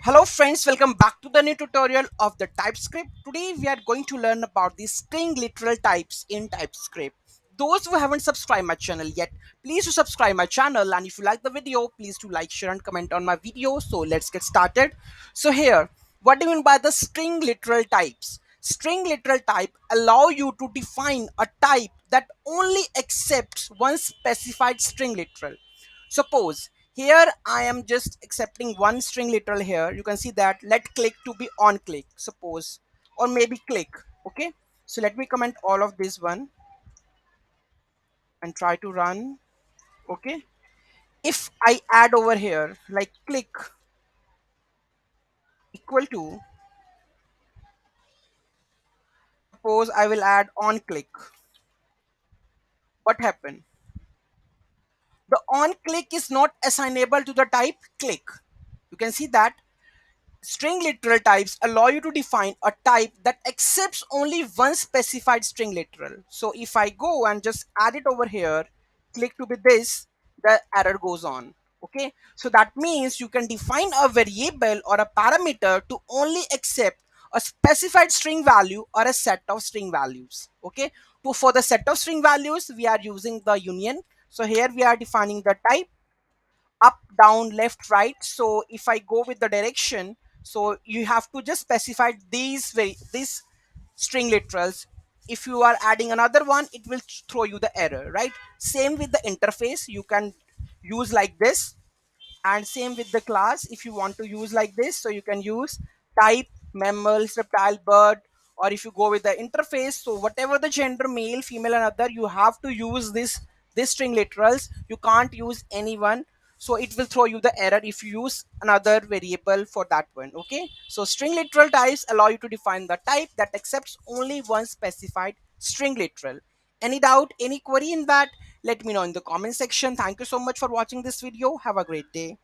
Hello friends, welcome back to the new tutorial of the TypeScript. Today we are going to learn about the string literal types in TypeScript. Those who haven't subscribed my channel yet, please do subscribe my channel, and if you like the video, please do like, share and comment on my video. So let's get started. So here, what do you mean by the string literal types? String literal type allow you to define a type that only accepts one specified string literal. Suppose here I am just accepting one string literal here. You can see that let click to be on click, suppose, or maybe click. Okay, so let me comment all of this one and try to run. Okay, if I add over here like click equal to, suppose I will add on click, what happened? The on click is not assignable to the type click. You can see that string literal types allow you to define a type that accepts only one specified string literal. So if I go and just add it over here, click to be this, the error goes on. Okay, so that means you can define a variable or a parameter to only accept a specified string value or a set of string values. Okay, so for the set of string values we are using the union. So here we are defining the type up, down, left, right. So if I go with the direction, so you have to just specify these string literals. If you are adding another one, it will throw you the error, right? Same with the interface, you can use like this, and same with the class. If you want to use like this, so you can use type mammals, reptile, bird, or if you go with the interface, so whatever the gender, male, female and other, you have to use this string literals. You can't use anyone, so it will throw you the error if you use another variable for that one. Okay, so string literal types allow you to define the type that accepts only one specified string literal. Any doubt, any query in that, let me know in the comment section. Thank you so much for watching this video. Have a great day.